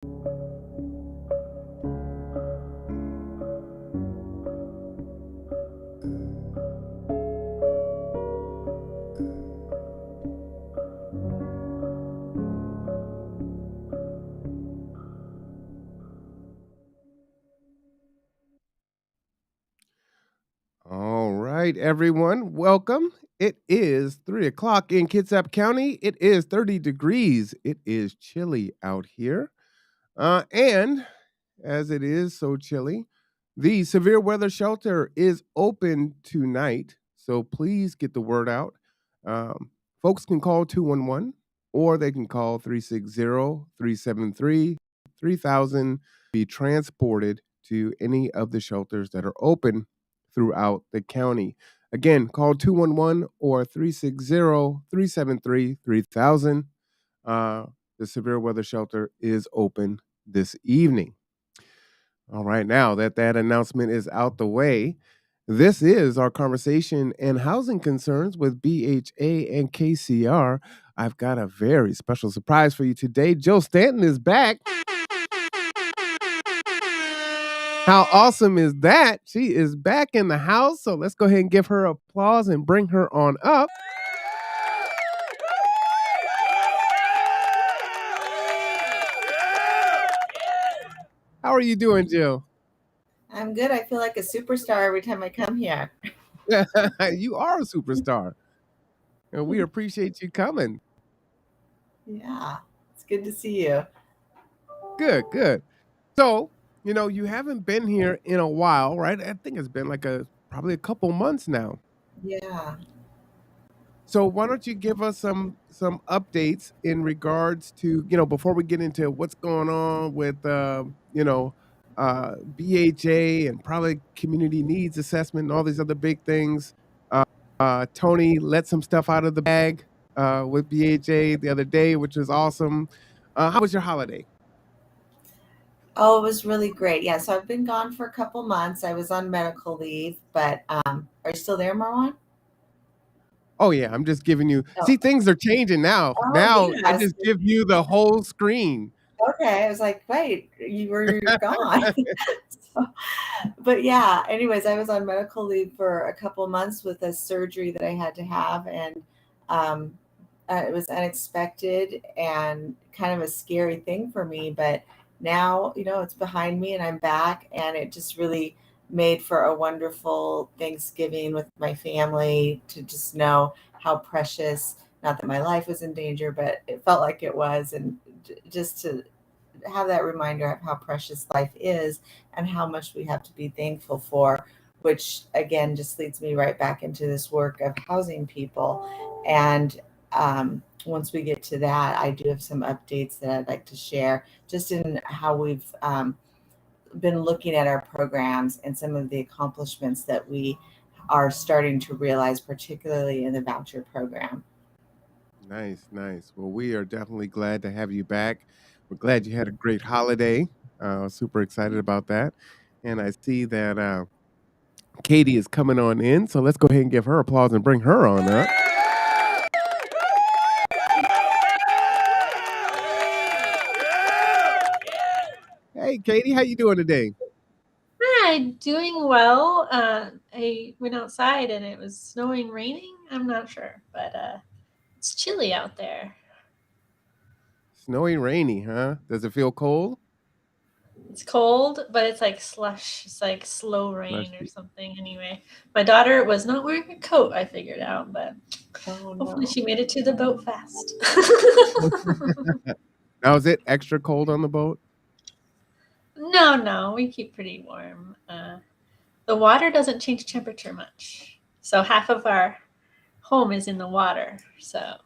All right, everyone, welcome. It is 3 o'clock in Kitsap County. It is 30 degrees. It is chilly out here. And as it is so chilly, the severe weather shelter is open tonight. So please get the word out. Folks can call 211 or they can call 360-373-3000. Be transported to any of the shelters that are open throughout the county. Again, call 211 or 360-373-3000. The severe weather shelter is open this evening. All right, now that announcement is out the way, this is our conversation and housing concerns with BHA and KCR. I've got a very special surprise for you today. Jill Stanton is back. How awesome is that? She is back in the house. So let's go ahead and give her applause and bring her on up. How are you doing, Jill? I'm good. I feel like a superstar every time I come here. You are a superstar. And we appreciate you coming. Yeah, it's good to see you. Good, good. So, you haven't been here in a while, right? I think it's been like probably a couple months now. Yeah. So why don't you give us some updates in regards to, before we get into what's going on with BHA and probably community needs assessment and all these other big things. Tony let some stuff out of the bag with BHA the other day, which was awesome. How was your holiday? Oh, it was really great. Yeah, so I've been gone for a couple months. I was on medical leave, but are you still there, Marwan? Oh yeah, I'm just giving you. Oh, See, things are changing now. oh Now I yes. just give you the whole screen. Okay. I was like, wait, you're gone. So, but yeah, anyways, I was on medical leave for a couple months with a surgery that I had to have, and um, it was unexpected and kind of a scary thing for me. But now, it's behind me and I'm back, and it just really made for a wonderful Thanksgiving with my family to just know how precious, not that my life was in danger, but it felt like it was. And just to have that reminder of how precious life is and how much we have to be thankful for, which again just leads me right back into this work of housing people. And once we get to that, I do have some updates that I'd like to share just in how we've been looking at our programs and some of the accomplishments that we are starting to realize, particularly in the voucher program. Nice, nice. Well, we are definitely glad to have you back. We're glad you had a great holiday. Super excited about that. And I see that Katie is coming on in, so let's go ahead and give her applause and bring her on up. Hey, Katie, how you doing today? Hi, doing well. I went outside and it was snowing, raining. I'm not sure, but it's chilly out there. Snowy, rainy, huh? Does it feel cold? It's cold, but it's like slush. It's like slow rain or Slushy. something. Anyway, my daughter was not wearing a coat, I figured out, but Oh hopefully no. she made it to the boat fast. Now, is it extra cold on the boat? No, we keep pretty warm. The water doesn't change temperature much. So half of our home is in the water. So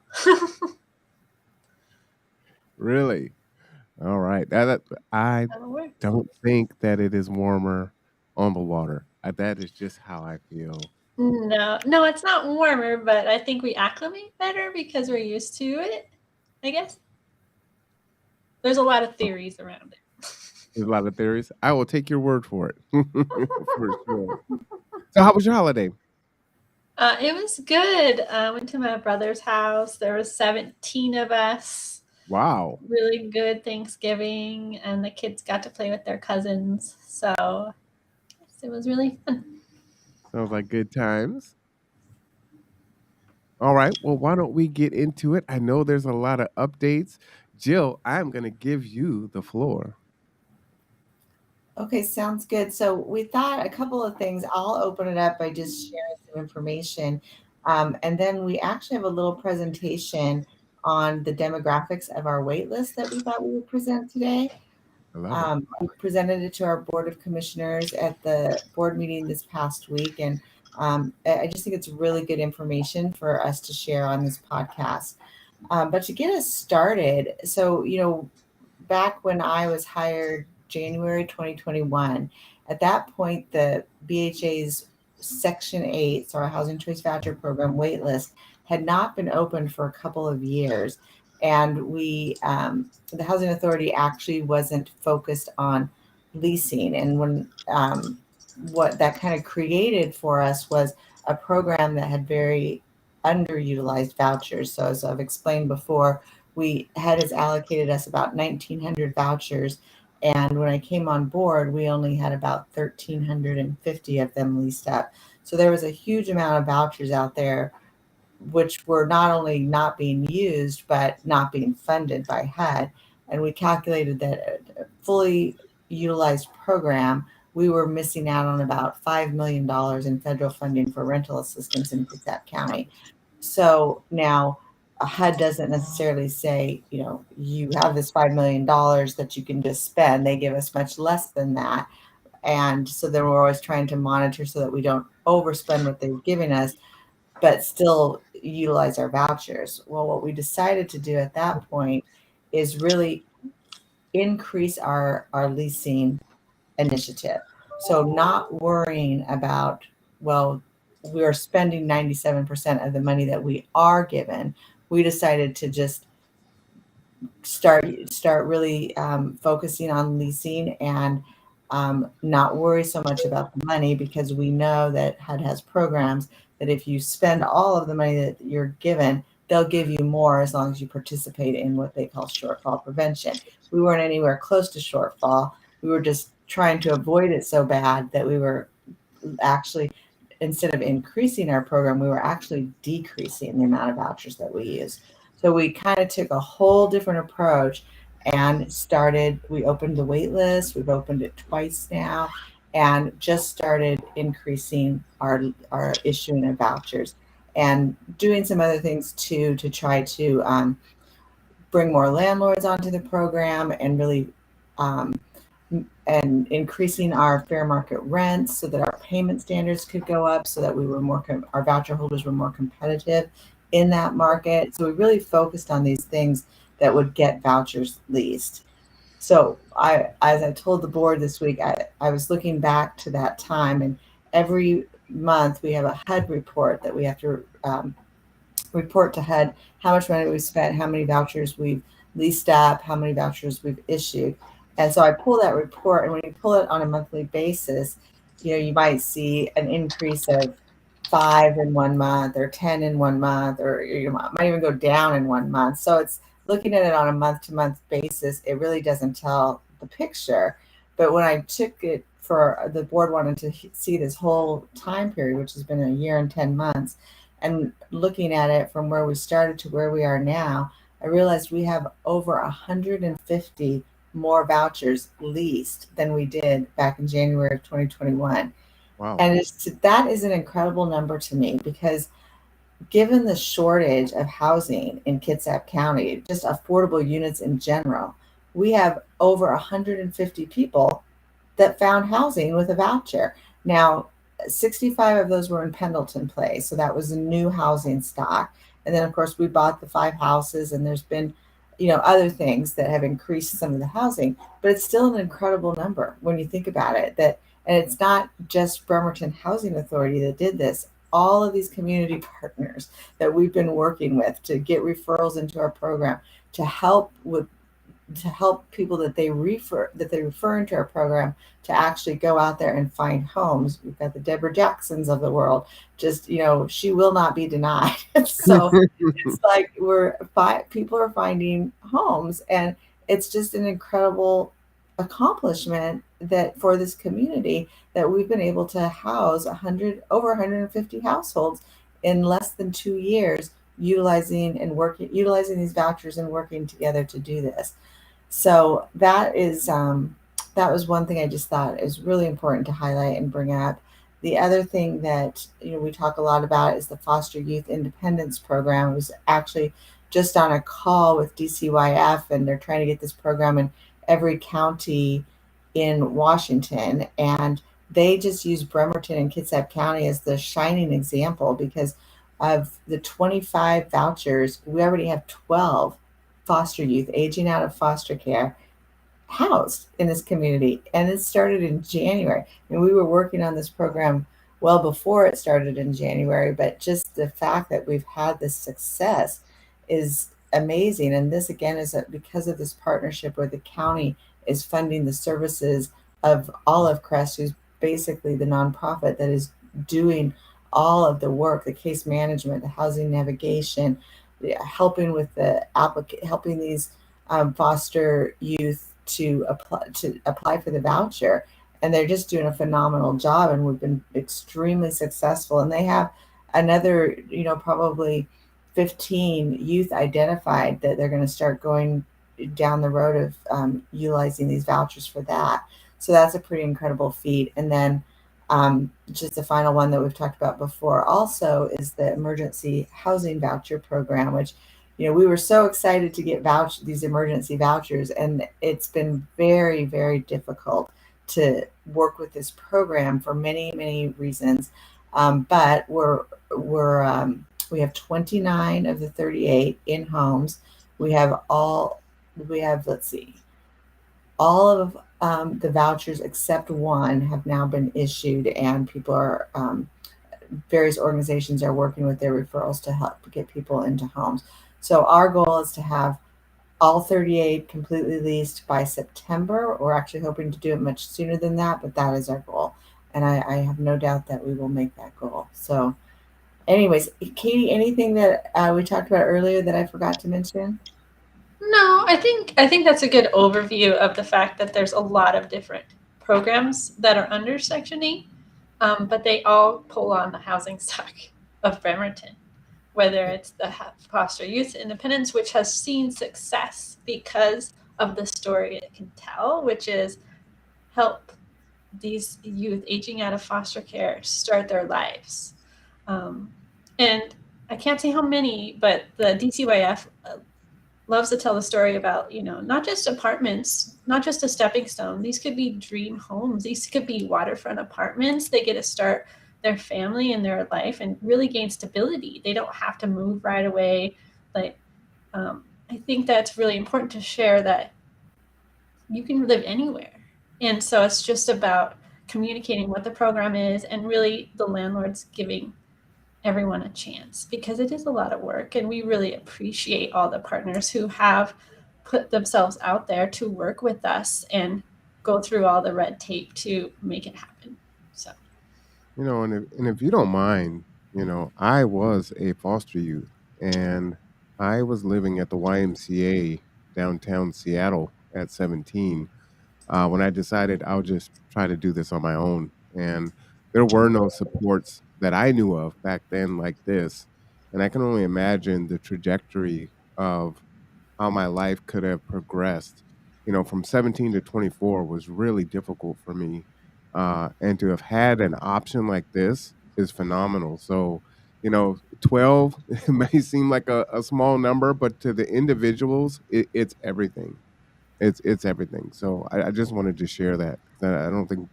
Really? All right. I that'll work. don't think that it is warmer on the water. That is just how I feel. No, it's not warmer, but I think we acclimate better because we're used to it, I guess. There's a lot of theories around it. There's a lot of theories. I will take your word for it. For sure. So how was your holiday? It was good. I went to my brother's house. There was 17 of us. Wow. really good Thanksgiving, and the kids got to play with their cousins. So it was really fun. Sounds like good times. All right. Well, why don't we get into it? I know there's a lot of updates. Jill, I'm going to give you the floor. Okay, sounds good. So we thought a couple of things. I'll open it up by just sharing some information. And then we actually have a little presentation on the demographics of our wait list that we thought we would present today. I love it. We presented it to our Board of Commissioners at the board meeting this past week. And I just think it's really good information for us to share on this podcast. But to get us started, so, back when I was hired January 2021, at that point, the BHA's Section 8, so our Housing Choice Voucher Program waitlist, had not been open for a couple of years. And the Housing Authority actually wasn't focused on leasing. And what that kind of created for us was a program that had very underutilized vouchers. So as I've explained before, HUD has allocated us about 1,900 vouchers. And when I came on board, we only had about 1,350 of them leased up. So there was a huge amount of vouchers out there, which were not only not being used, but not being funded by HUD. And we calculated that a fully utilized program, we were missing out on about $5 million in federal funding for rental assistance in Kitsap County. So now HUD doesn't necessarily say, you have this $5 million that you can just spend. They give us much less than that. And so then we're always trying to monitor so that we don't overspend what they've given us, but still utilize our vouchers. Well, what we decided to do at that point is really increase our leasing initiative. So not worrying about, well, we're spending 97% of the money that we are given. We decided to just start really focusing on leasing and not worry so much about the money, because we know that HUD has programs that if you spend all of the money that you're given, they'll give you more as long as you participate in what they call shortfall prevention. We weren't anywhere close to shortfall. We were just trying to avoid it so bad that we were actually, instead of increasing our program, we were actually decreasing the amount of vouchers that we use. So we kind of took a whole different approach and we opened the wait list. We've opened it twice now, and just started increasing our issuing of vouchers and doing some other things too, to try to bring more landlords onto the program and really and increasing our fair market rents so that our payment standards could go up, so that we were our voucher holders were more competitive in that market. So we really focused on these things that would get vouchers leased. So as I told the board this week, I was looking back to that time, and every month we have a HUD report that we have to report to HUD how much money we've spent, how many vouchers we've leased up, how many vouchers we've issued. And so I pull that report, and when you pull it on a monthly basis, you might see an increase of 5 in 1 month or 10 in 1 month, or you might even go down in 1 month. So it's looking at it on a month-to-month basis. It really doesn't tell the picture. But when I took it for the board wanted to see this whole time period, which has been a year and 10 months, and looking at it from where we started to where we are now, I realized we have over 150 more vouchers leased than we did back in January of 2021. Wow. And that is an incredible number to me, because given the shortage of housing in Kitsap County, just affordable units in general, we have over 150 people that found housing with a voucher. Now, 65 of those were in Pendleton Place, so that was a new housing stock. And then, of course, we bought the 5 houses, and there's been, other things that have increased some of the housing, but it's still an incredible number when you think about it. And it's not just Bremerton Housing Authority that did this. All of these community partners that we've been working with to get referrals into our program to help with to help people that they refer into our program to actually go out there and find homes. We've got the Deborah Jacksons of the world. Just, she will not be denied. So it's like people are finding homes, and it's just an incredible accomplishment that for this community that we've been able to house over 150 households in less than 2 years, utilizing these vouchers and working together to do this. So that was one thing I just thought is really important to highlight and bring up. The other thing that we talk a lot about is the Foster Youth Independence Program. I was actually just on a call with DCYF, and they're trying to get this program in every county in Washington, and they just use Bremerton and Kitsap County as the shining example because of the 25 vouchers, we already have 12 foster youth aging out of foster care housed in this community. And it started in January. And we were working on this program well before it started in January, but just the fact that we've had this success is amazing. And this, again, is because of this partnership where the county is funding the services of Olive Crest, who's basically the nonprofit that is doing all of the work, the case management, the housing navigation, helping with helping these foster youth to apply for the voucher, and they're just doing a phenomenal job, and we've been extremely successful. And they have another, probably 15 youth identified that they're going to start going down the road of utilizing these vouchers for that. So that's a pretty incredible feat. And then just the final one that we've talked about before also is the emergency housing voucher program, which we were so excited to get these emergency vouchers, and it's been very, very difficult to work with this program for many, many reasons. But we have 29 of the 38 in homes. Let's see, all of the vouchers except one have now been issued, and people are various organizations are working with their referrals to help get people into homes. So our goal is to have all 38 completely leased by September. We're actually hoping to do it much sooner than that, but that is our goal. And I have no doubt that we will make that goal. So anyways, Katie, anything that we talked about earlier that I forgot to mention? No, I think that's a good overview of the fact that there's a lot of different programs that are under Section 8, but they all pull on the housing stock of Bremerton, whether it's the Foster Youth Independence, which has seen success because of the story it can tell, which is help these youth aging out of foster care start their lives. And I can't say how many, but the DCYF loves to tell the story about, not just apartments, not just a stepping stone. These could be dream homes. These could be waterfront apartments. They get to start their family and their life and really gain stability. They don't have to move right away. Like, I think that's really important to share, that you can live anywhere. And so it's just about communicating what the program is, and really the landlords giving everyone a chance, because it is a lot of work, and we really appreciate all the partners who have put themselves out there to work with us and go through all the red tape to make it happen. So, and if you don't mind, I was a foster youth, and I was living at the YMCA downtown Seattle at 17 when I decided I'll just try to do this on my own. And there were no supports that I knew of back then like this. And I can only imagine the trajectory of how my life could have progressed. From 17 to 24 was really difficult for me. And to have had an option like this is phenomenal. So, 12 it may seem like a small number, but to the individuals, it's everything. It's everything. So I just wanted to share that, 'cause I don't think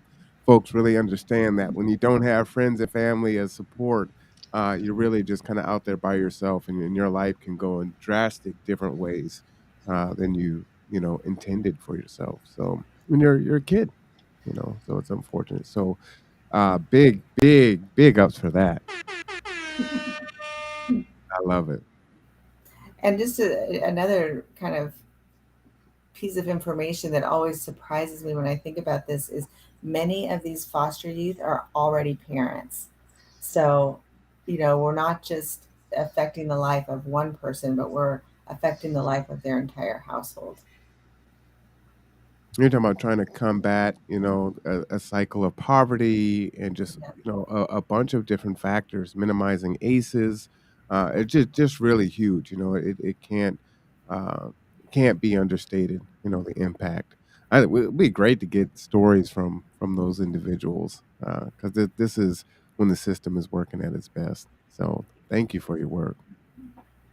folks really understand that when you don't have friends and family as support, you're really just kind of out there by yourself, and your life can go in drastic different ways than you intended for yourself. So when you're a kid, so it's unfortunate. So big, big, big ups for that. I love it. And just another kind of piece of information that always surprises me when I think about this is many of these foster youth are already parents. So, we're not just affecting the life of one person, but we're affecting the life of their entire household. You're talking about trying to combat, a cycle of poverty and just, Yeah. a bunch of different factors, minimizing ACEs. It's just really huge. Uh, can't be understated. The impact. It'd be great to get stories from those individuals because this is when the system is working at its best. So thank you for your work.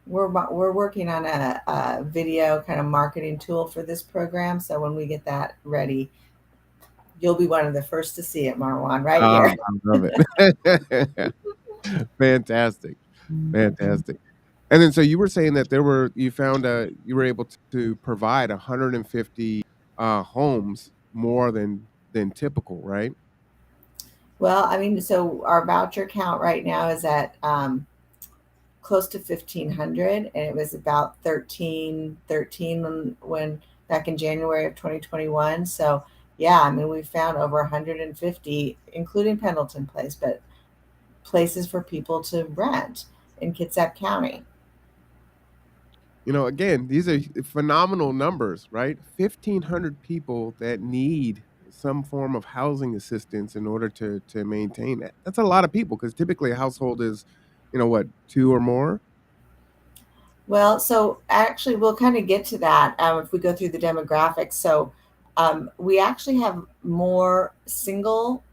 We're working on a video kind of marketing tool for this program. So when we get that ready, you'll be one of the first to see it, Marwan, right here. I love it. Fantastic, fantastic. And then so you were saying that you found, you were able to provide 150, homes more than typical, right? Well, I mean, so our voucher count right now is at close to 1,500, and it was about 13 when back in January of 2021. So yeah, I mean, we found over 150, including Pendleton Place, but places for people to rent in Kitsap County. Again, these are phenomenal numbers, right? 1,500 people that need some form of housing assistance in order to maintain that. That's a lot of people because typically a household is, what, 2 or more? Well, so actually, we'll kind of get to that if we go through the demographics. So we actually have more single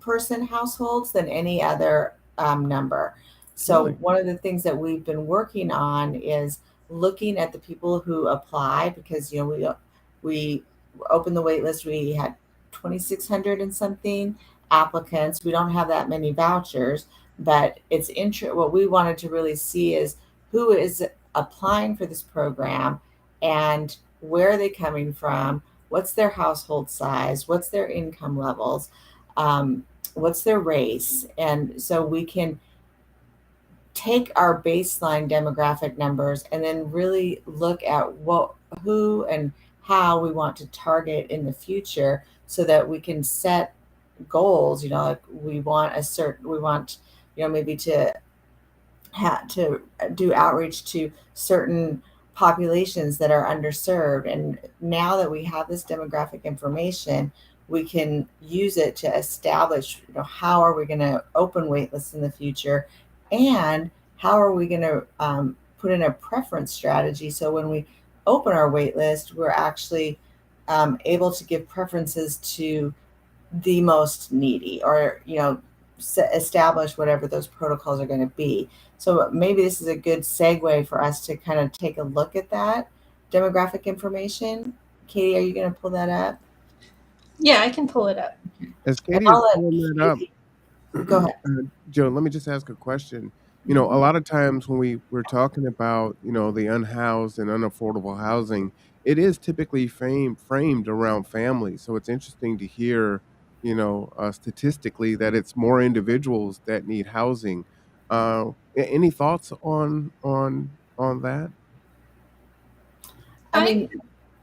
person households than any other number. So, Really? one of the things that we've been working on is looking at the people who apply because we opened the wait list. We had 2,600 and something applicants. We don't have that many vouchers, but what we wanted to really see is who is applying for this program and where are they coming from, what's their household size, what's their income levels, what's their race. And so we can take our baseline demographic numbers and then really look at who and how we want to target in the future so that we can set goals. Like we want maybe to do outreach to certain populations that are underserved. And now that we have this demographic information, we can use it to establish, how are we going to open waitlists in the future, and how are we going to put in a preference strategy so when we open our waitlist, we're actually able to give preferences to the most needy, or establish whatever those protocols are going to be. So maybe this is a good segue for us to kind of take a look at that demographic information. Katie, are you going to pull that up? Yeah, I can pull it up. As And Katie is I'll let pulling that up, Katie go ahead. Joe, let me just ask a question. A Mhm. lot of times when we're talking about, the unhoused and unaffordable housing, it is typically framed around families. So it's interesting to hear, statistically that it's more individuals that need housing. Any thoughts on that? I I mean,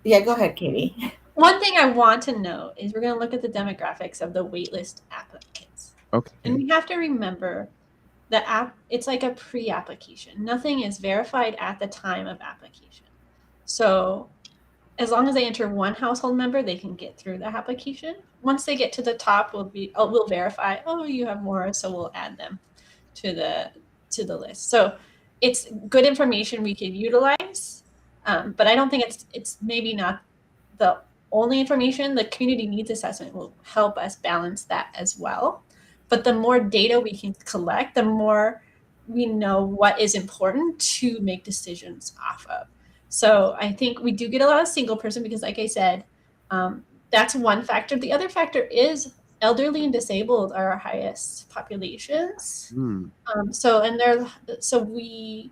yeah, go ahead, Katie. One thing I want to know is we're going to look at the demographics of the waitlist applicants. And Okay. we have to remember the it's like a pre-application. Nothing is verified at the time of application. So as long as they enter one household member, they can get through the application. Once they get to the top, we'll verify, oh, you have more, so we'll add them to the list. So it's good information we could utilize, but I don't think it's maybe not the only information. The community needs assessment will help us balance that as well. But the more data we can collect, the more we know what is important to make decisions off of. So I think we do get a lot of single person because, like I said, that's one factor. The other factor is elderly and disabled are our highest populations. Hmm. So we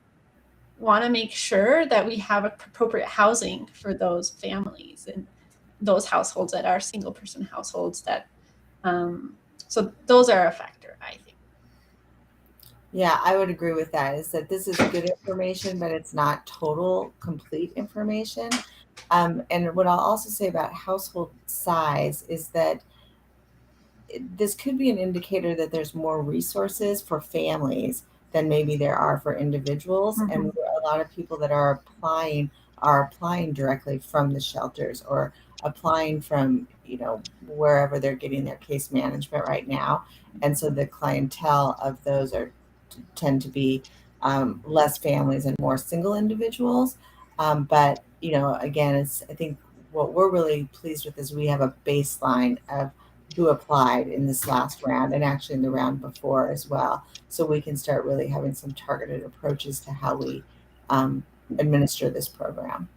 want to make sure that we have appropriate housing for those families and those households that are single person households that so those are a factor, I think. Yeah, I would agree with that. Is that this is good information, but it's not total, complete information. And what I'll also say about household size is that this could be an indicator that there's more resources for families than maybe there are for individuals. And a lot of people that are applying directly from the shelters or applying from, wherever they're getting their case management right now. And so the clientele of those tend to be less families and more single individuals. But again, I think what we're really pleased with is we have a baseline of who applied in this last round and actually in the round before as well. So we can start really having some targeted approaches to how we administer this program.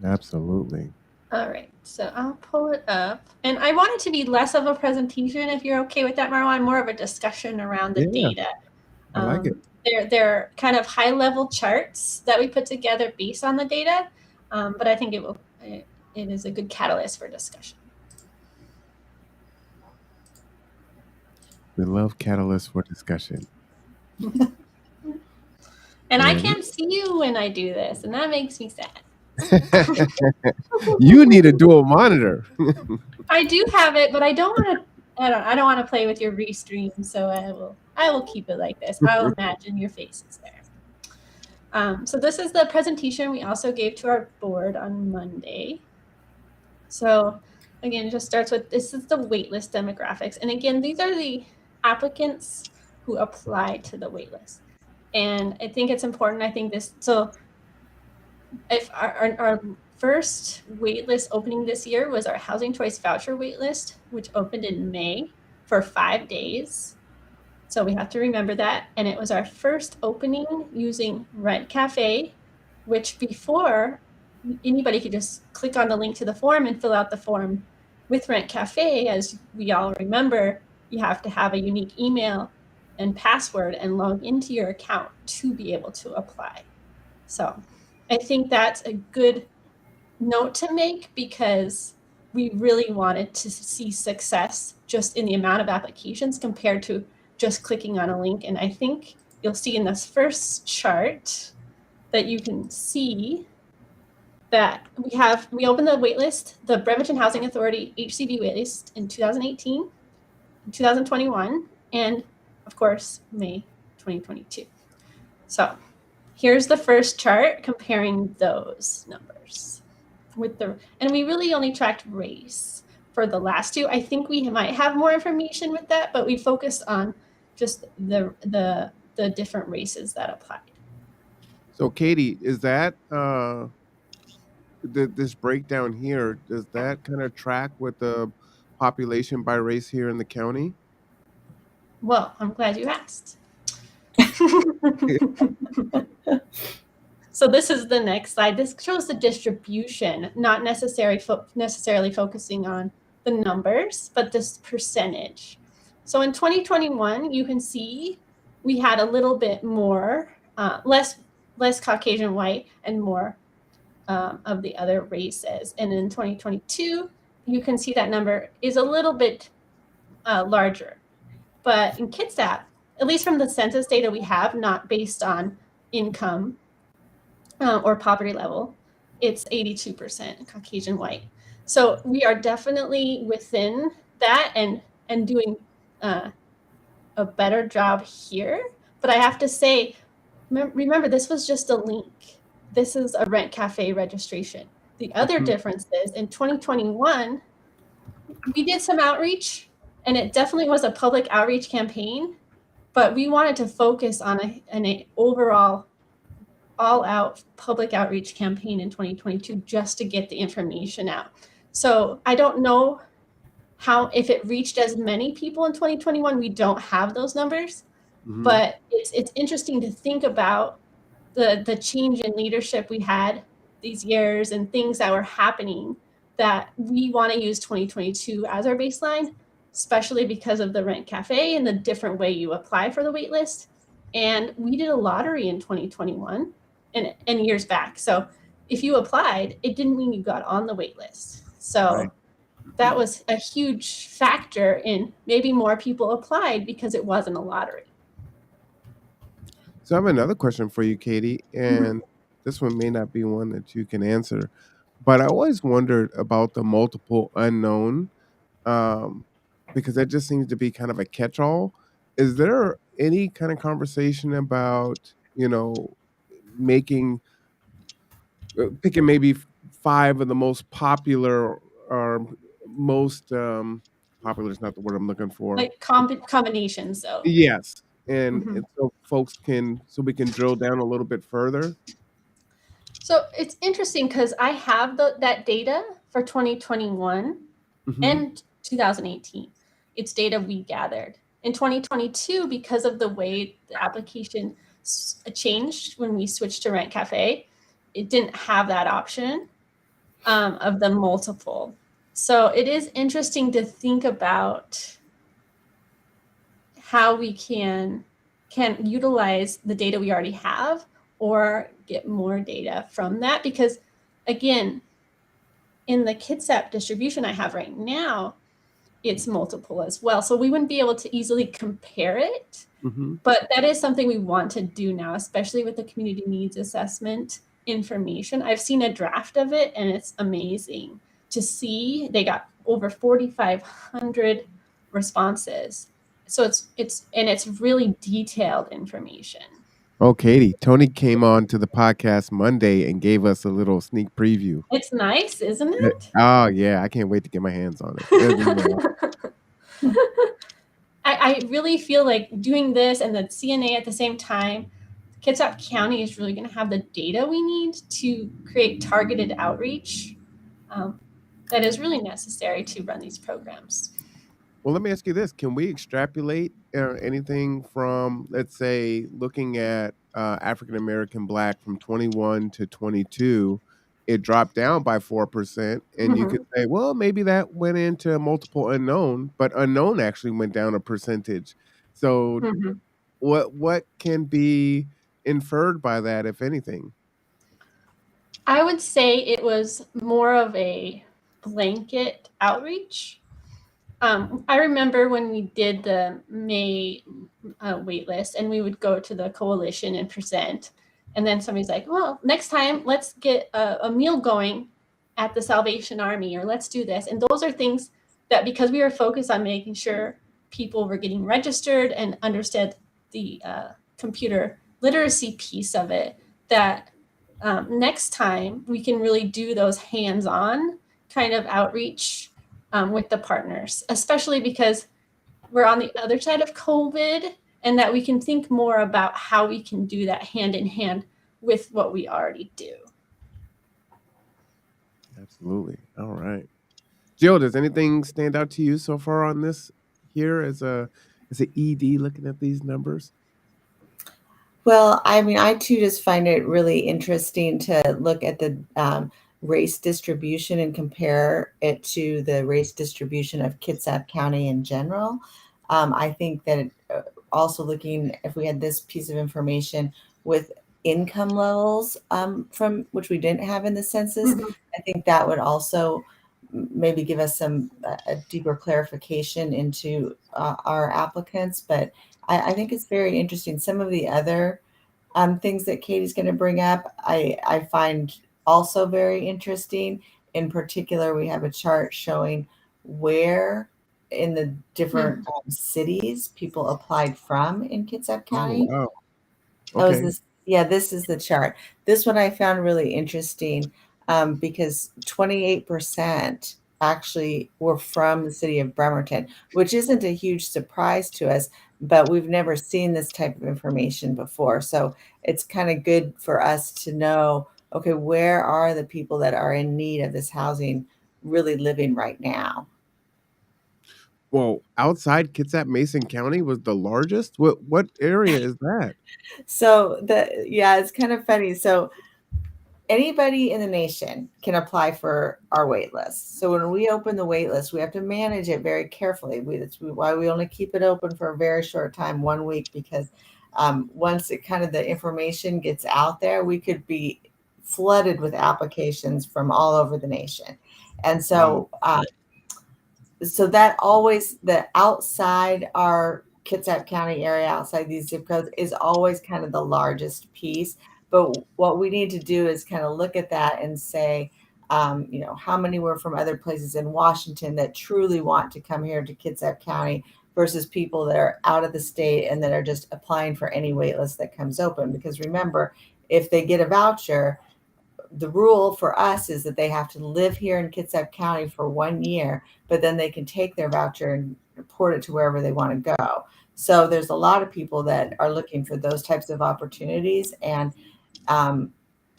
Absolutely. All right, so I'll pull it up. And I want it to be less of a presentation, if you're okay with that, Marwan, more of a discussion around the data. I like it. They're kind of high-level charts that we put together based on the data, but I think it is a good catalyst for discussion. We love catalysts for discussion. And I can't see you when I do this, and that makes me sad. You need a dual monitor. I do have it, but I don't want to. I don't want to play with your restream, so I will keep it like this. I'll imagine your faces there. So this is the presentation we also gave to our board on Monday. So again, it just starts with, this is the waitlist demographics. And again, these are the applicants who applied to the waitlist. And I think it's important, so if our first waitlist opening this year was our Housing Choice Voucher waitlist, which opened in May for 5 days. So we have to remember that. And it was our first opening using Rent Cafe, which before anybody could just click on the link to the form and fill out the form. With Rent Cafe, as we all remember, you have to have a unique email and password and log into your account to be able to apply. So I think that's a good note to make, because we really wanted to see success just in the amount of applications compared to just clicking on a link. And I think you'll see in this first chart that you can see that we opened the waitlist, the Bremerton Housing Authority HCV waitlist in 2018, 2021, and of course, May 2022. So here's the first chart comparing those numbers and we really only tracked race for the last two. I think we might have more information with that, but we focused on just the different races that applied. So Katie, is that this breakdown here, does that kind of track with the population by race here in the county? Well, I'm glad you asked. So this is the next slide. This shows the distribution, not necessarily focusing on the numbers, but this percentage. So in 2021, you can see we had a little bit more, less Caucasian white and more of the other races. And in 2022, you can see that number is a little bit larger. But in Kitsap, at least from the census data we have, not based on income or poverty level, it's 82% Caucasian white. So we are definitely within that and doing a better job here. But I have to say, remember, this was just a link. This is a Rent Cafe registration. The other difference is in 2021, we did some outreach, and it definitely was a public outreach campaign, but we wanted to focus on an overall all-out public outreach campaign in 2022 just to get the information out. So I don't know if it reached as many people in 2021. We don't have those numbers, but it's interesting to think about the change in leadership we had these years and things that were happening, that we want to use 2022 as our baseline, especially because of the Rent Cafe and the different way you apply for the wait list. And we did a lottery in 2021 and years back. So if you applied, it didn't mean you got on the wait list. So that was a huge factor in maybe more people applied because it wasn't a lottery. So I have another question for you, Katie. And this one may not be one that you can answer, but I always wondered about the multiple unknown, um, because that just seems to be kind of a catch-all. Is there any kind of conversation about, making picking maybe 5 of the most popular or most, popular is not the word I'm looking for. Like combinations, though. Yes, and Mhm. and so we can drill down a little bit further? So it's interesting because I have that data for 2021 Mhm. and 2018. It's data we gathered. In 2022, because of the way the application changed when we switched to Rent Cafe, it didn't have that option of the multiple. So it is interesting to think about how we can utilize the data we already have or get more data from that, because again, in the Kitsap distribution I have right now, it's multiple as well. So we wouldn't be able to easily compare it, Mhm. but that is something we want to do now, especially with the community needs assessment information. I've seen a draft of it and it's amazing to see. They got over 4,500 responses. So it's really detailed information. Oh, Katie, Tony came on to the podcast Monday and gave us a little sneak preview. It's nice, isn't Eh it? oh, yeah, I can't wait to get my hands on it. It'll be I really feel like doing this and the CNA at the same time, Kitsap County is really going to have the data we need to create targeted outreach um, that is really necessary to run these programs. Well, let me ask you this. Can we extrapolate, anything from, let's say, looking at, African American Black from 21 to 22, it dropped down by 4%, and you could Mhm. say, "Well, maybe that went into multiple unknown," but unknown actually went down a percentage. So, Mhm. what can be inferred by that, if anything? I would say it was more of a blanket outreach. I remember when we did the May wait list and we would go to the coalition and present. And then somebody's like, well, next time let's get a meal going at the Salvation Army, or let's do this. And those are things that, because we were focused on making sure people were getting registered and understood the computer literacy piece of it, that next time we can really do those hands on kind of outreach with the partners, especially because we're on the other side of COVID, and that we can think more about how we can do that hand in hand with what we already do. Absolutely. Alright. Jill, does anything stand out to you so far on this here as a ED looking at these numbers? Well, I mean, I too just find it really interesting to look at the race distribution and compare it to the race distribution of Kitsap County in general. I think that also looking, if we had this piece of information with income levels from which we didn't have in the census, Mhm. I think that would also maybe give us some a deeper clarification into our applicants. But I think it's very interesting. Some of the other things that Katie's going to bring up, I find also very interesting. In particular, we have a chart showing where in the different Mhm. cities people applied from in Kitsap Oh, County. wow. Oh, is Okay. this? Yeah, this is the chart. This one I found really interesting because 28% actually were from the city of Bremerton, which isn't a huge surprise to us, but we've never seen this type of information before. So it's kind of good for us to know, okay, where are the people that are in need of this housing really living right now? Well, outside Kitsap Mason County was the largest? What area is that? So yeah, it's kind of funny. So anybody in the nation can apply for our wait list. So when we open the wait list, we have to manage it very carefully. That's why we only keep it open for a very short time, 1 week, because once it kind of the information gets out there, we could be flooded with applications from all over the nation. And Wow. so that always the outside our Kitsap County area, outside these zip codes, is always kind of the largest piece. But what we need to do is kind of look at that and say, how many were from other places in Washington that truly want to come here to Kitsap County versus people that are out of the state and that are just applying for any wait list that comes open. Because remember, if they get a voucher, the rule for us is that they have to live here in Kitsap County for 1 year, but then they can take their voucher and report it to wherever they want to go. So there's a lot of people that are looking for those types of opportunities, and um,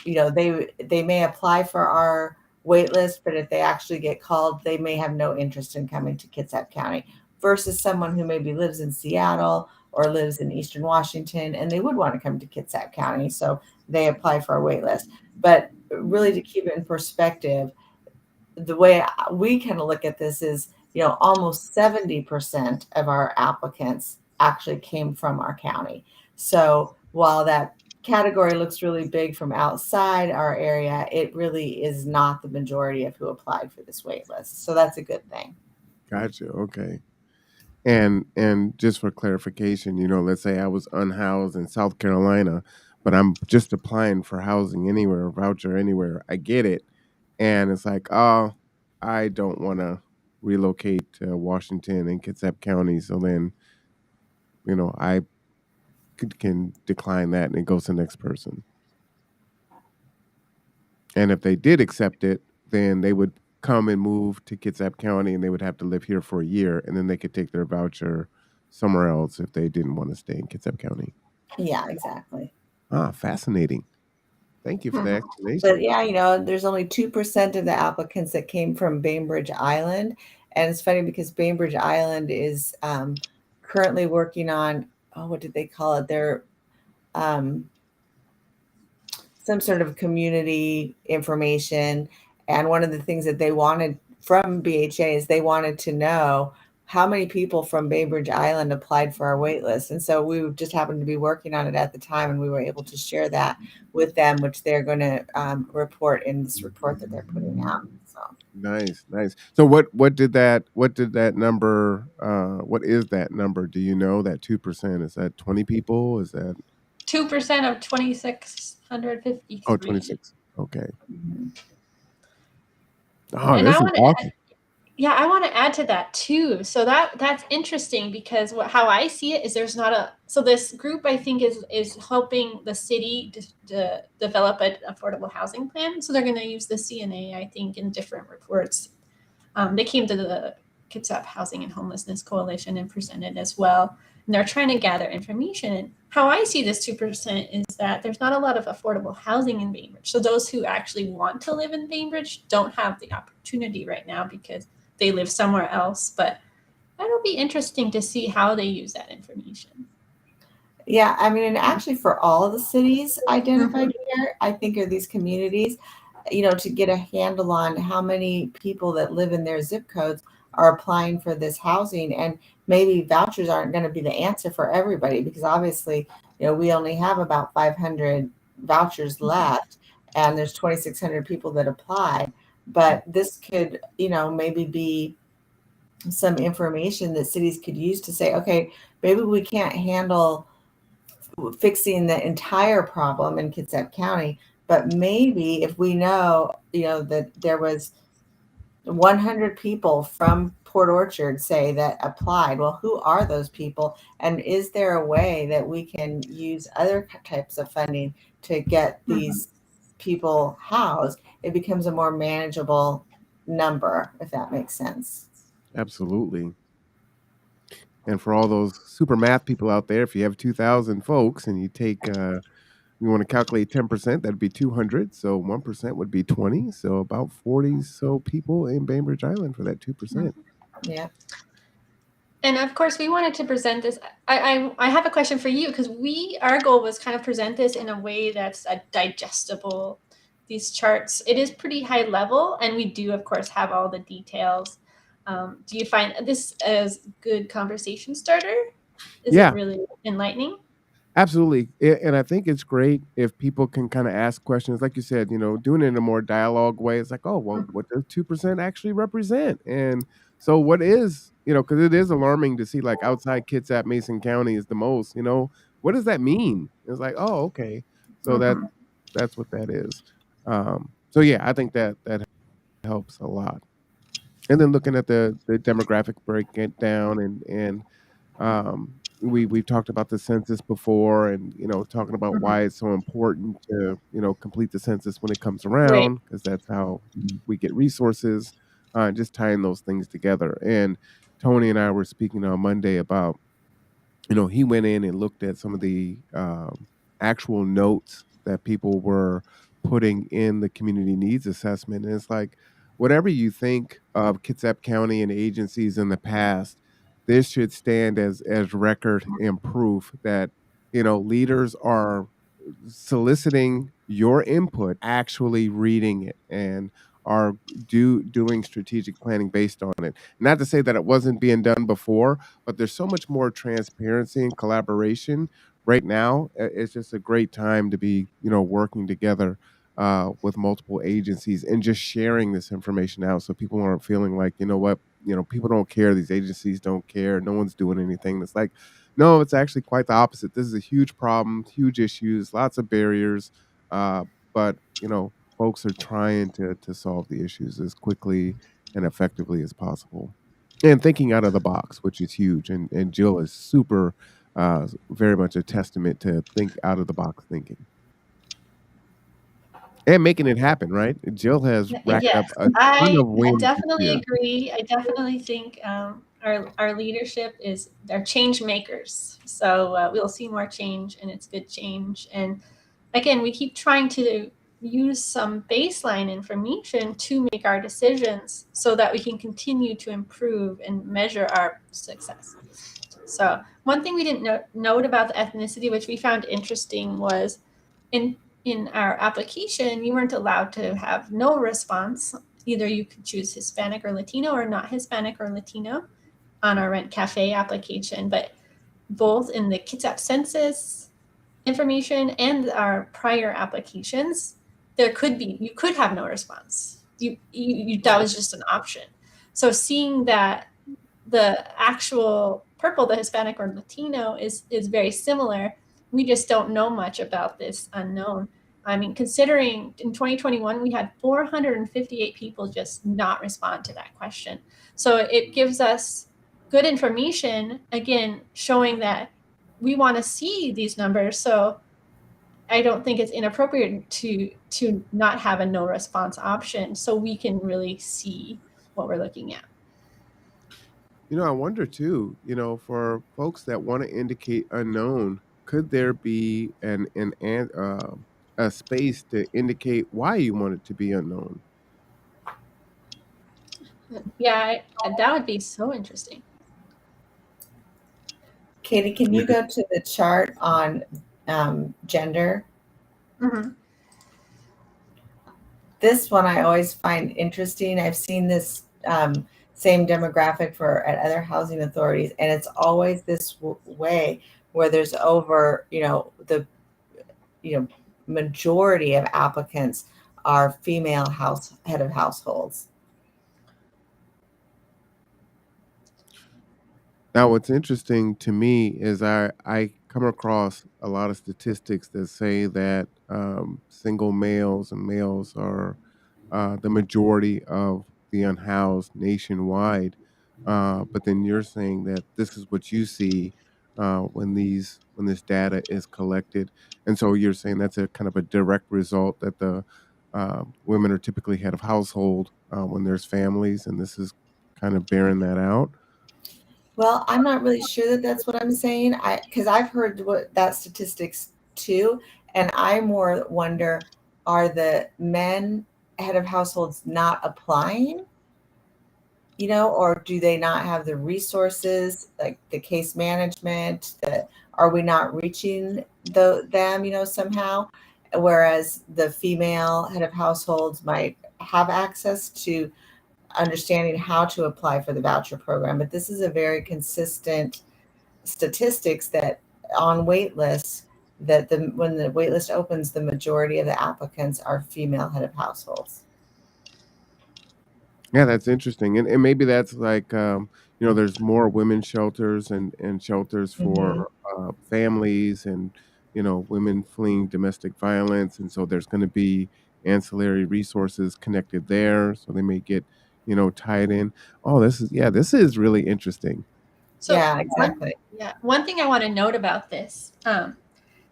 they may apply for our wait list, but if they actually get called, they may have no interest in coming to Kitsap County versus someone who maybe lives in Seattle or lives in Eastern Washington and they would want to come to Kitsap County. So they apply for our wait list. But really, to keep it in perspective, the way we kind of look at this is, almost 70% of our applicants actually came from our county. So while that category looks really big from outside our area, it really is not the majority of who applied for this wait list. So that's a good thing. Gotcha. Okay. And just for clarification, let's say I was unhoused in South Carolina, but I'm just applying for housing anywhere, voucher anywhere. I get it. And it's like, oh, I don't want to relocate to Washington and Kitsap County. So then, I can decline that and it goes to the next person. And if they did accept it, then they would come and move to Kitsap County and they would have to live here for a year and then they could take their voucher somewhere else if they didn't want to stay in Kitsap County. Yeah, exactly. Ah, fascinating. Thank you for the explanation. But yeah, there's only 2% of the applicants that came from Bainbridge Island. And it's funny because Bainbridge Island is currently working on, what did they call it? They're some sort of community information. And one of the things that they wanted from BHA is they wanted to know how many people from Bainbridge Island applied for our wait list. And so we just happened to be working on it at the time, and we were able to share that with them, which they're going to report in this report that they're putting out. So Nice. So what did that number, what is that number? Do you know that 2%? Is that 20 people? Is that 2% of 2,653? Oh, 26. Okay. mm-hmm. Oh, And this is awesome. I want to add to that too. So that's interesting because how I see it is there's not so this group I think is helping the city to develop an affordable housing plan. So they're going to use the CNA, I think, in different reports. They came to the Kitsap Housing and Homelessness Coalition and presented as well. And they're trying to gather information. And how I see this 2% is that there's not a lot of affordable housing in Bainbridge. So those who actually want to live in Bainbridge don't have the opportunity right now because they live somewhere else. But that'll be interesting to see how they use that information. Yeah, I mean, and actually for all of the cities identified here, I think are these communities, to get a handle on how many people that live in their zip codes are applying for this housing. And maybe vouchers aren't going to be the answer for everybody because obviously, we only have about 500 vouchers left and there's 2,600 people that applied. But this could, maybe be some information that cities could use to say, okay, maybe we can't handle fixing the entire problem in Kitsap County, but maybe if we know, that there was 100 people from Port Orchard, say, that applied, well, who are those people? And is there a way that we can use other types of funding to get these people housed? It becomes a more manageable number, if that makes sense. Absolutely. And for all those super math people out there, if you have 2,000 folks and you take, you want to calculate 10%, that'd be 200. So 1% would be 20. So about 40 so people in Bainbridge Island for that 2%. Yeah. And of course, we wanted to present this. I have a question for you because our goal was kind of present this in a way that's digestible. These charts, it is pretty high level, and we do, of course, have all the details. Do you find this as good conversation starter? Is it really enlightening? Absolutely. And I think it's great if people can kind of ask questions, like you said, doing it in a more dialogue way. It's like, oh, well, what does 2% actually represent? And so what is, because it is alarming to see like outside Kitsap, Mason County is the most, what does that mean? It's like, oh, okay. So that's what that is. So yeah, I think that that helps a lot. And then looking at the demographic breakdown and we've talked about the census before and, talking about Mhm. why it's so important to, complete the census when it comes Right. around because that's how we get resources, just tying those things together. And Tony and I were speaking on Monday about he went in and looked at some of the, actual notes that people were putting in the community needs assessment, and it's like, whatever you think of Kitsap County and agencies in the past, this should stand as record and proof that, leaders are soliciting your input, actually reading it, and are doing strategic planning based on it. Not to say that it wasn't being done before, but there's so much more transparency and collaboration right now. It's just a great time to be, working together with multiple agencies and just sharing this information out so people aren't feeling like, you know what, people don't care, these agencies don't care, no one's doing anything. It's like, no, it's actually quite the opposite. This is a huge problem, huge issues, lots of barriers, uh, but folks are trying to solve the issues as quickly and effectively as possible. And thinking out of the box, which is huge, and Jill is super, very much a testament to think out of the box thinking. And making it happen, right? Jill has racked Yes, up a ton of I wins this definitely year. agree. I definitely think our leadership is they're change makers. So we'll see more change, and it's good change. And again, we keep trying to use some baseline information to make our decisions so that we can continue to improve and measure our success. So one thing we didn't note about the ethnicity, which we found interesting, was in in our application, you weren't allowed to have no response. Either you could choose Hispanic or Latino or not Hispanic or Latino on our Rent Cafe application. But both in the Kitsap census information and our prior applications, you could have no response. That was just an option. So seeing that the actual purple, the Hispanic or Latino, is very similar. We just don't know much about this unknown. I mean, considering in 2021 we had 458 people just not respond to that question, so it gives us good information. Again, showing that we want to see these numbers. So I don't think it's inappropriate to not have a no response option, so we can really see what we're looking at. I wonder too, for folks that wanna indicate unknown, could there be a space to indicate why you want it to be unknown? Yeah, that would be so interesting. Katie, can you go to the chart on gender? Mm-hmm. This one I always find interesting. I've seen this same demographic at other housing authorities, and it's always this way where there's over, the majority of applicants are female head of households. Now, what's interesting to me is I come across a lot of statistics that say that, single males and males are, the majority of the unhoused nationwide, but then you're saying that this is what you see, when this data is collected, and so you're saying that's a kind of a direct result that the, women are typically head of household, when there's families, and this is kind of bearing that out? Well, I'm not really sure that that's what I'm saying. Because I've heard that statistics too, and I more wonder, are the men head of households not applying? Or do they not have the resources, like the case management? That are we not reaching them, somehow? Whereas the female head of households might have access to understanding how to apply for the voucher program. But this is a very consistent statistics that on wait lists, that when the wait list opens, the majority of the applicants are female head of households. Yeah, that's interesting, and maybe that's like, there's more women's shelters and shelters for, Hmm. families and, women fleeing domestic violence, and so there's going to be ancillary resources connected there, so they may get tied in. Oh, this is really interesting. So Yeah, exactly. one thing I want to note about this.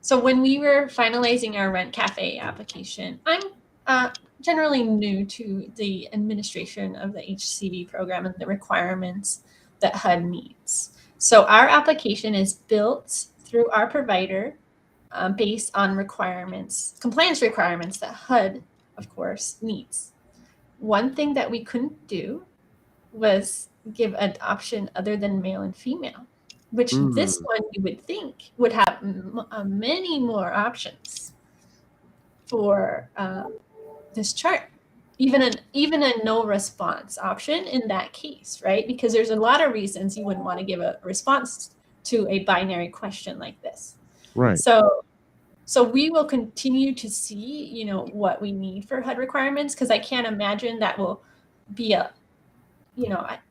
So when we were finalizing our Rent Cafe application, I'm generally new to the administration of the HCV program and the requirements that HUD needs. So our application is built through our provider based on compliance requirements that HUD, of course, needs. One thing that we couldn't do was give an option other than male and female, which this Mm, one you would think would have many more options for this chart. Even a no response option in that case, right? Because there's a lot of reasons you wouldn't want to give a response to a binary question like this. right. So we will continue to see, what we need for HUD requirements, because I can't imagine that will be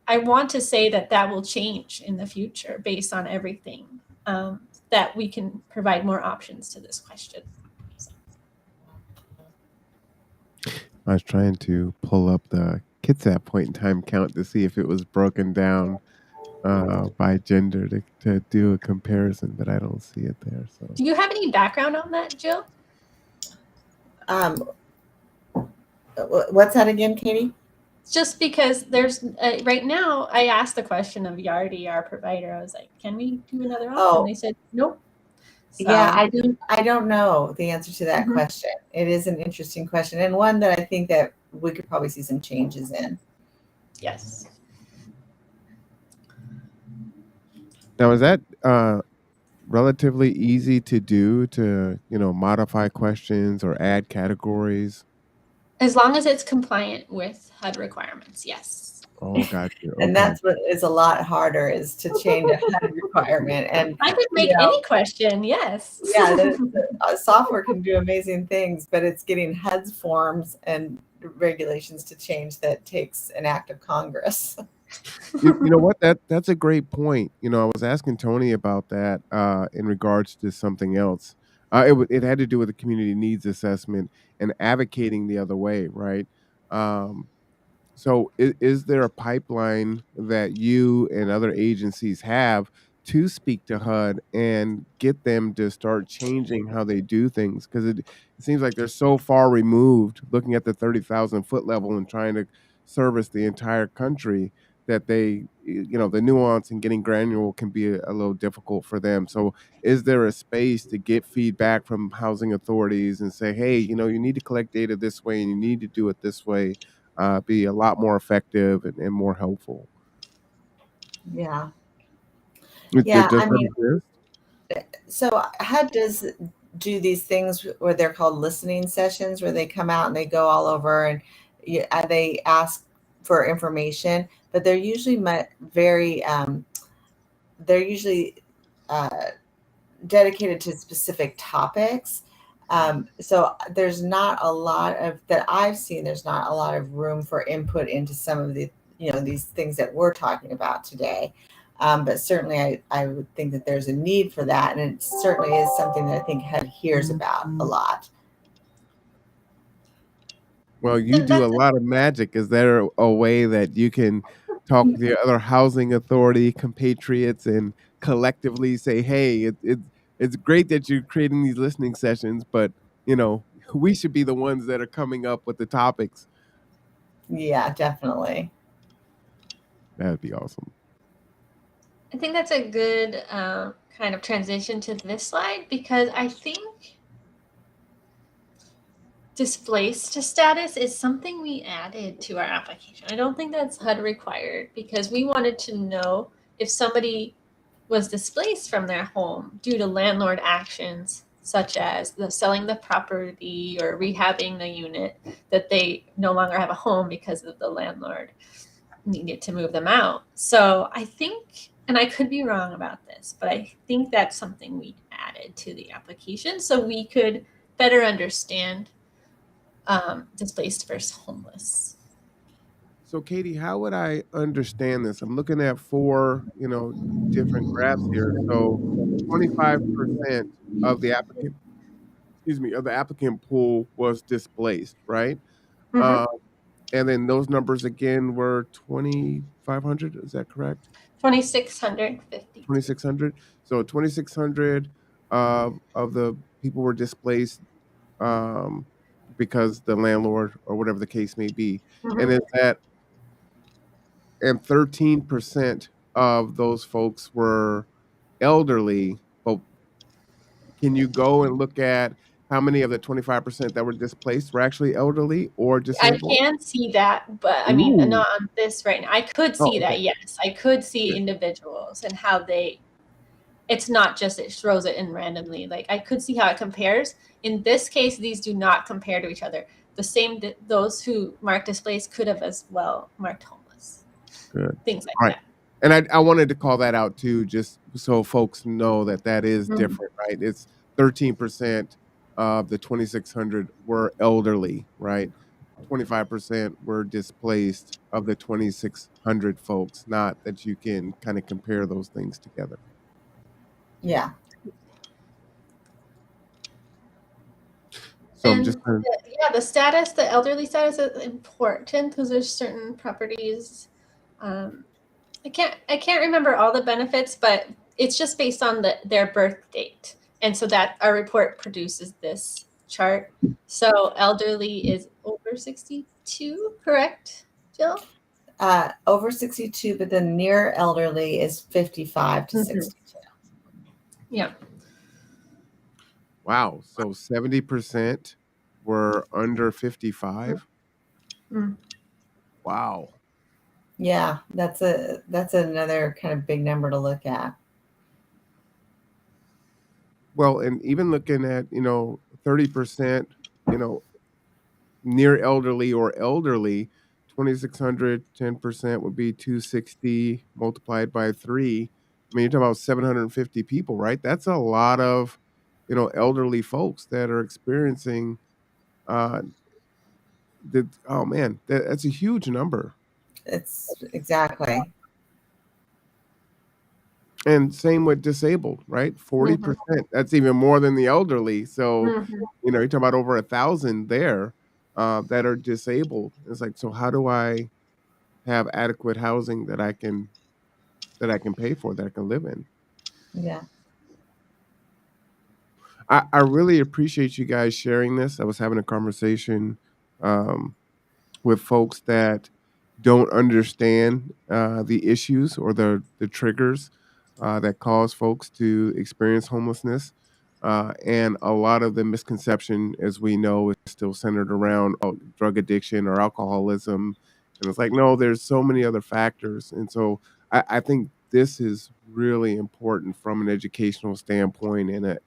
I want to say that will change in the future based on everything, that we can provide more options to this question. So. I was trying to pull up the Kitsap point in time count to see if it was broken down by gender to do a comparison, but I don't see it there. So Do you have any background on that, Jill? Um, what's that again, Katie? Just because there's right now, I asked the question of Yardi, our provider. I was like, "Can we do another option?" Oh, They said, "Nope." yeah, So, I don't know the answer to that question. It is an interesting question, and one that I think that we could probably see some changes in. yes. now, is that relatively easy to do to modify questions or add categories? As long as it's compliant with HUD requirements, yes. Oh, gotcha. And Okay. that's what is a lot harder, is to change a HUD requirement. And I could make any question, yes. yeah, software can do amazing things, but it's getting HUD's forms and regulations to change that takes an act of Congress. You know what? That's a great point. I was asking Tony about that in regards to something else. It had to do with the community needs assessment and advocating the other way, right? Um, So, is there a pipeline that you and other agencies have to speak to HUD and get them to start changing how they do things? Because it seems like they're so far removed, looking at the 30,000-foot level and trying to service the entire country, that the nuance and getting granular can be a little difficult for them. So, is there a space to get feedback from housing authorities and say, hey, you need to collect data this way and you need to do it this way? Be a lot more effective and more helpful. Yeah. It Yeah. does I that mean, exist? so HUD does do these things where they're called listening sessions, where they come out and they go all over and they ask for information, but they're usually very, they're usually uh, dedicated to specific topics. So there's not a lot of that I've seen. There's not a lot of room for input into some of the these things that we're talking about today. But certainly, I would think that there's a need for that, and it certainly is something that I think HUD hears about a lot. Well, you And do a that's lot of magic. Is there a way that you can talk with your other housing authority compatriots and collectively say, "Hey, it's great that you're creating these listening sessions, but we should be the ones that are coming up with the topics." Yeah, definitely. That'd be awesome. I think that's a good kind of transition to this slide, because I think displaced status is something we added to our application. I don't think that's HUD required, because we wanted to know if somebody was displaced from their home due to landlord actions, such as selling the property or rehabbing the unit, that they no longer have a home because of the landlord needed to move them out. So I think, and I could be wrong about this, but I think that's something we added to the application so we could better understand displaced versus homeless. So, Katie, how would I understand this? I'm looking at four, different graphs here. So, 25% of the applicant of the applicant pool was displaced, right? Mhm. Uh, and then those numbers again were 2,500, is that correct? 2,652. 2,600. So 2,600 of the people were displaced um, because the landlord or whatever the case may be. And Mhm. is that and 13% of those folks were elderly. But can you go and look at how many of the 25% that were displaced were actually elderly or I disabled? can see that, but I mean, Ooh. not on this right now. I could Oh, see okay. that, yes. I could see Good. individuals and how they it's not just it throws it in randomly. Like I could see how it compares. In this case, these do not compare to each other. The same those who marked displaced could have as well marked homeless. Good. Things like All right. that. And I wanted to call that out too, just so folks know that that is Mhm. different, right? It's 13% of the 2,600 were elderly, right? 25% were displaced of the 2,600 folks, not that you can kind of compare those things together. Yeah. So I'm just And kind of, yeah, the elderly status is important because there's certain properties. Um, I can't remember all the benefits, but it's just based on their birth date, and so that our report produces this chart. So elderly is over 62, correct, Jill? Over 62, but the near elderly is 55 to Mm-hmm. 62. Yeah. wow. So 70% were under 55. Mm. Wow. Yeah, that's another kind of big number to look at. Well, and even looking at, 30%, you know, near elderly or elderly, 2,600, 10% would be 260 multiplied by 3. I mean, you're talking about 750 people, right? That's a lot of, elderly folks that are experiencing, uh, oh man, that's a huge number. It's exactly. And same with disabled, right? Mm-hmm. 40%. That's even more than the elderly. So, Mm-hmm. you're talking about over 1,000 there that are disabled. It's like, so how do I have adequate housing that I can pay for, that I can live in? Yeah. I really appreciate you guys sharing this. I was having a conversation um, with folks that don't understand the issues or the triggers that cause folks to experience homelessness. And a lot of the misconception, as we know, is still centered around drug addiction or alcoholism. And it's like, no, there's so many other factors. And so I think this is really important from an educational standpoint and a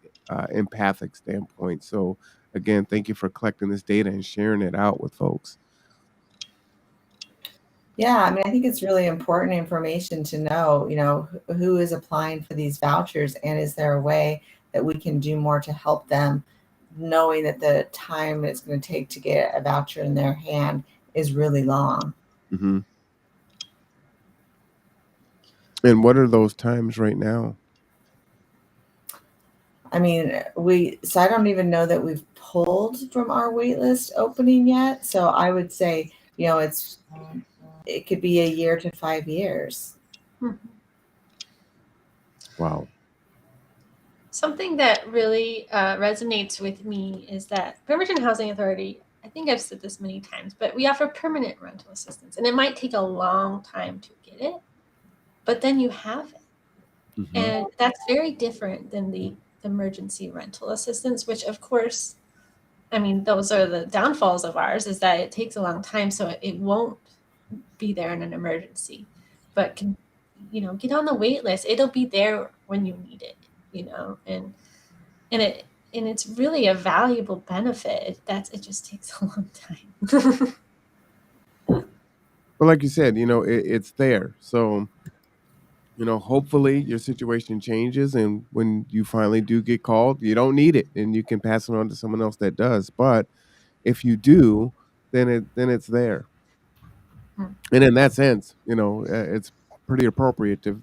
empathic standpoint. So again, thank you for collecting this data and sharing it out with folks. Yeah, I mean, I think it's really important information to know, who is applying for these vouchers and is there a way that we can do more to help them, knowing that the time it's going to take to get a voucher in their hand is really long. Mhm. And what are those times right now? I mean, so I don't even know that we've pulled from our wait list opening yet. So I would say, it could be a year to 5 years. Mm-hmm. Wow. Something that really resonates with me is that Bremerton Housing Authority, I think I've said this many times, but we offer permanent rental assistance. And it might take a long time to get it, but then you have it. Mhm. And that's very different than the emergency rental assistance, which, of course, I mean, those are the downfalls of ours is that it takes a long time. So it won't be there in an emergency, but can, get on the wait list. It'll be there when you need it, and it and it's really a valuable benefit. It just takes a long time. But like you said, it's there. So, hopefully your situation changes and when you finally do get called, you don't need it and you can pass it on to someone else that does. But if you do, then it's there. And in that sense, it's pretty appropriate to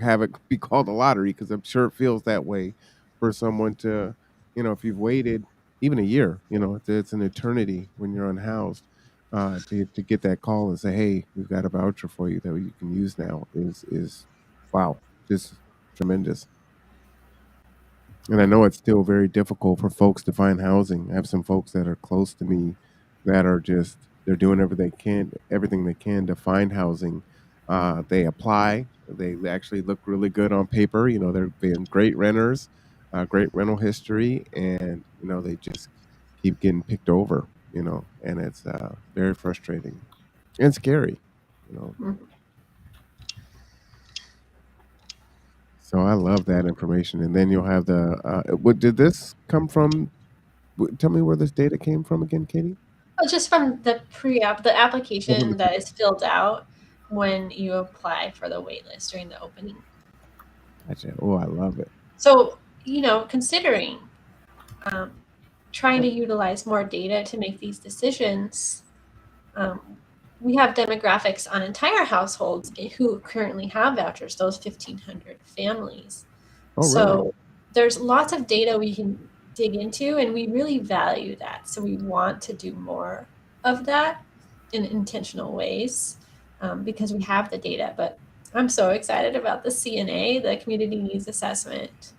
have it be called a lottery because I'm sure it feels that way for someone to, if you've waited even a year, it's an eternity when you're unhoused. To get that call and say, "Hey, we've got a voucher for you that you can use now," is wow, just tremendous. And I know it's still very difficult for folks to find housing. I have some folks that are close to me that are just they're doing everything they can to find housing. They apply. They actually look really good on paper. They're being great renters, great rental history, and they just keep getting picked over. And it's very frustrating and scary. You know, Mhm. so I love that information. And then you'll have the what did this come from? Tell me where this data came from again, Katie? Well, just from the pre-app, the Oh, from the application that is filled out when you apply for the wait list during the opening. Gotcha. Oh, I love it. So, considering um, trying to utilize more data to make these decisions, um, we have demographics on entire households who currently have vouchers, those 1,500 families. Oh, really? So there's lots of data we can dig into, and we really value that. So we want to do more of that in intentional ways because we have the data. But I'm so excited about the CNA, the Community Needs Assessment.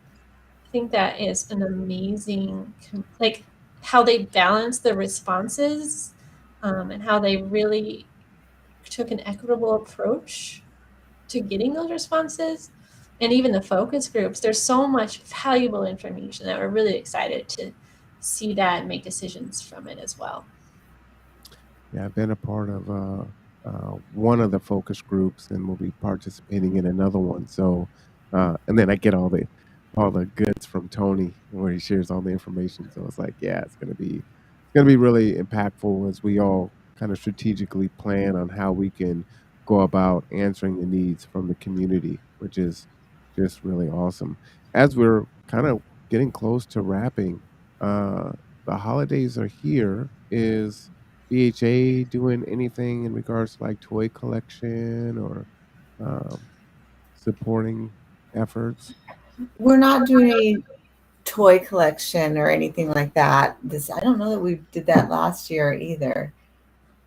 I think that is an amazing, like how they balance the responses and how they really took an equitable approach to getting those responses, and even the focus groups. There's so much valuable information that we're really excited to see that and make decisions from it as well. Yeah, I've been a part of one of the focus groups, and we'll be participating in another one. So, and then I get all the goods from Tony where he shares all the information. So it's like, yeah, it's gonna be really impactful as we all kind of strategically plan on how we can go about answering the needs from the community, which is just really awesome. As we're kind of getting close to wrapping, uh, the holidays are here. Is BHA doing anything in regards to like toy collection or um, supporting efforts? We're not doing any toy collection or anything like that. I don't know that we did that last year either.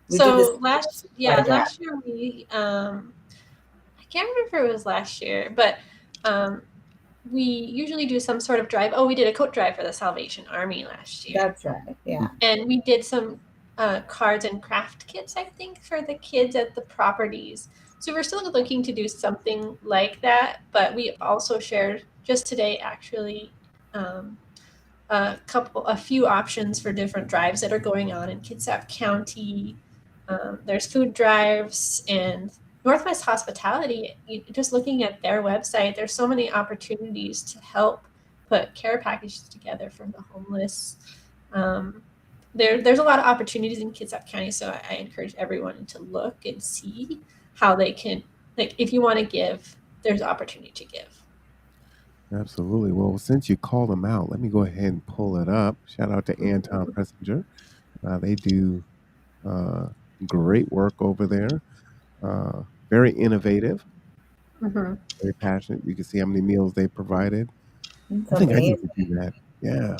We did this So last year we I can't remember if it was last year, but um, we usually do some sort of drive. Oh, we did a coat drive for the Salvation Army last year. That's right. Yeah. And we did some cards and craft kits, I think, for the kids at the properties. So we're still looking to do something like that, but we also shared just today, actually, um, a few options for different drives that are going on in Kitsap County. There's food drives and Northwest Hospitality. Just looking at their website, there's so many opportunities to help put care packages together for the homeless. Um, there's a lot of opportunities in Kitsap County, so I encourage everyone to look and see how they can, like, if you want to give, there's opportunity to give. Absolutely. Well, since you called them out, let me go ahead and pull it up. Shout out to Anton Pressinger. They do uh, great work over there. Uh, Very innovative, Mm-hmm. very passionate. You can see how many meals they provided. It's I think I need amazing. to do that. Yeah.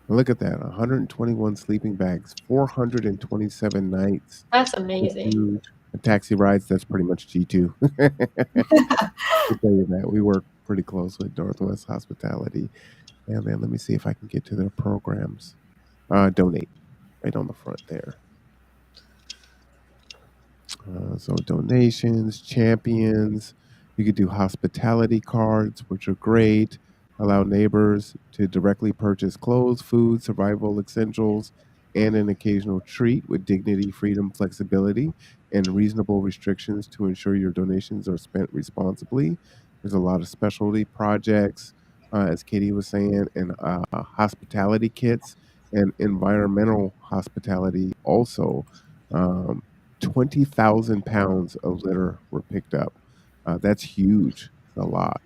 Look at that. 121 sleeping bags, 427 nights. That's The amazing. food, the taxi rides, that's pretty much G2. To tell you that. We work pretty close with Northwest Hospitality. And then let me see if I can get to their programs. Donate right on the front there. So donations, champions. You could do hospitality cards, which are great. Allow neighbors to directly purchase clothes, food, survival essentials, and an occasional treat with dignity, freedom, flexibility, and reasonable restrictions to ensure your donations are spent responsibly. There's a lot of specialty projects, as Katie was saying, and hospitality kits and environmental hospitality also. Um, 20,000 pounds of litter were picked up. That's huge. It's a lot.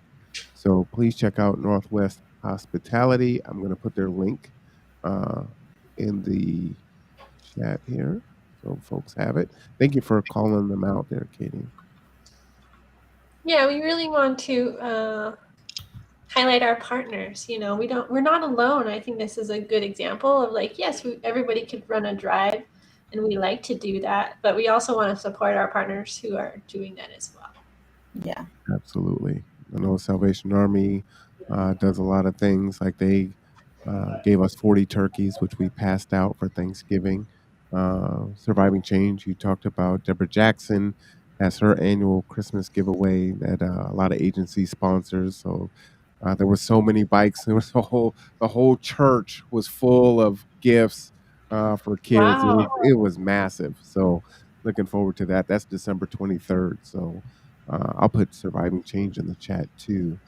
So please check out Northwest Hospitality. I'm going to put their link uh, in the chat here. so folks have it. Thank you for calling them out there, Katie. Yeah, we really want to highlight our partners. We're not alone. I think this is a good example of like, yes, everybody could run a drive, and we like to do that, but we also want to support our partners who are doing that as well. Yeah. Absolutely. I know Salvation Army does a lot of things. Like they gave us 40 turkeys, which we passed out for Thanksgiving. Surviving Change, you talked about. Deborah Jackson has her annual Christmas giveaway that a lot of agency sponsors. So there were so many bikes. There was the whole church was full of gifts for kids. Wow. It was massive. So looking forward to that. That's December 23rd. So I'll put Surviving Change in the chat too.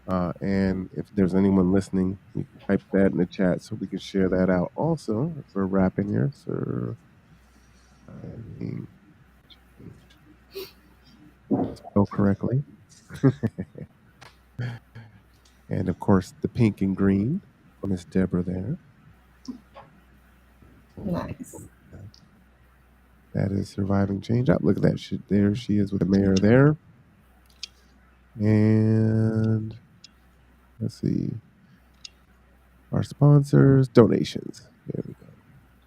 And if there's anyone listening, you can type that in the chat so we can share that out. Also, as we're wrapping here, Surviving Change. Spell correctly. And of course, the pink and green for Miss Deborah there. Nice. That is Surviving Change. Up, look at that. There she is with the mayor there. And let's see. Our sponsors, donations. There we go.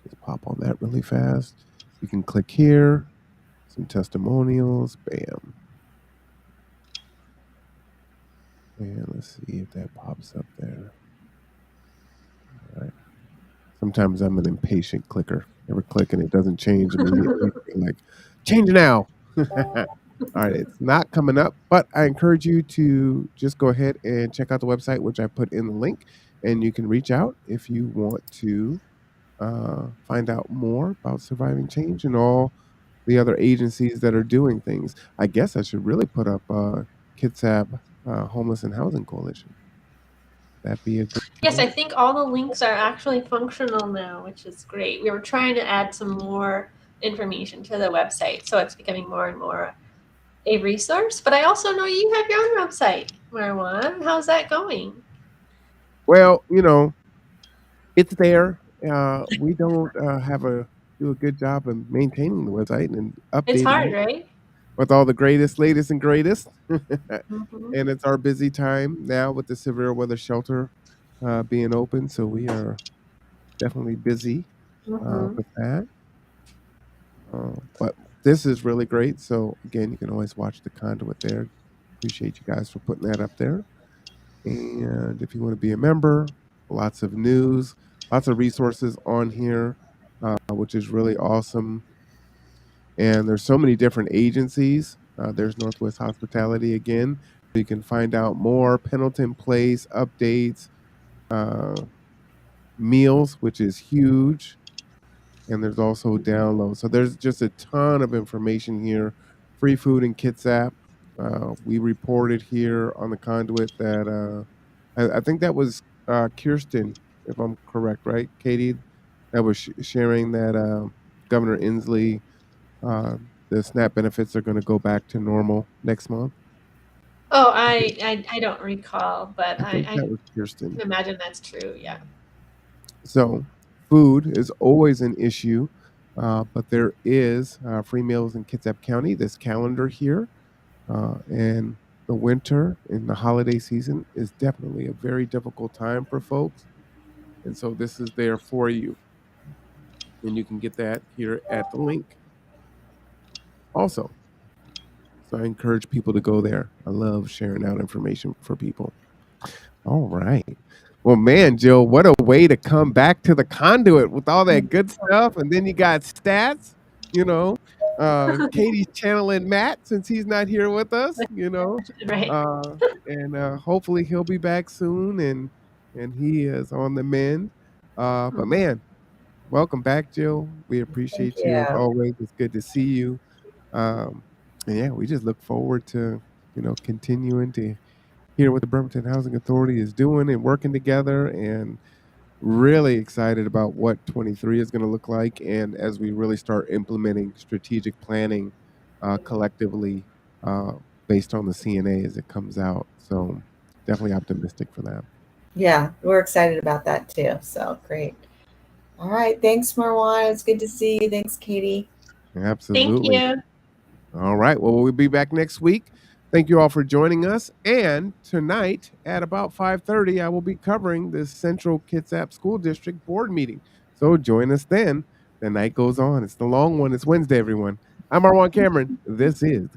Just pop on that really fast. You can click here. Some testimonials. Bam. And let's see if that pops up there. All right. Sometimes I'm an impatient clicker. Ever click and it doesn't change immediately. Like, change now. All right, it's not coming up, but I encourage you to just go ahead and check out the website, which I put in the link, and you can reach out if you want to find out more about Surviving Change and all the other agencies that are doing things. I guess I should really put up Kitsap Homeless and Housing Coalition. That'd be a good Yes, I think all the links are actually functional now, which is great. We were trying to add some more information to the website, so it's becoming more and more a resource. But I also know you have your own website, Marwan. How's that going? Well, it's there. We don't do a good job of maintaining the website and updating It's hard, it right? with all the latest and greatest. Mm-hmm. And it's our busy time now with the severe weather shelter being open, so we are definitely busy with that. But this is really great. So again, you can always watch the conduit there. Appreciate you guys for putting that up there. And if you want to be a member, lots of news, lots of resources on here, which is really awesome. And there's so many different agencies. There's Northwest Hospitality again. You can find out more Pendleton Place updates, meals, which is huge. And there's also downloads. So there's just a ton of information here. Free food in Kitsap. We reported here on the conduit that I think that was Kirsten, if I'm correct, right, Katie? That was sharing that Governor Inslee, the SNAP benefits are going to go back to normal next month. Oh, I don't recall, but I think that was I Kirsten. can imagine that's true. Yeah. So food is always an issue, but there is free meals in Kitsap County this calendar here. And the winter and the holiday season is definitely a very difficult time for folks. And so this is there for you. And you can get that here at the link also. So I encourage people to go there. I love sharing out information for people. All right. Well, man, Jill, what a way to come back to the conduit with all that good stuff. And then you got stats, Katie's channeling Matt since he's not here with us, Right. And hopefully he'll be back soon and he is on the mend. But man, welcome back, Jill. We appreciate Thank you as you. always. It's good to see you. And yeah, we just look forward to, continuing to hear what the Bremerton Housing Authority is doing and working together, and really excited about what 23 is going to look like. And as we really start implementing strategic planning collectively based on the CNA as it comes out. So definitely optimistic for that. Yeah, we're excited about that too. So great. All right. Thanks, Marwan. It's good to see you. Thanks, Katie. Thank Absolutely. you. All right. Well, we'll be back next week. Thank you all for joining us. And tonight at about 5:30, I will be covering the Central Kitsap School District board meeting. So join us then. The night goes on. It's the long one. It's Wednesday, everyone. I'm Marwan Cameron. This is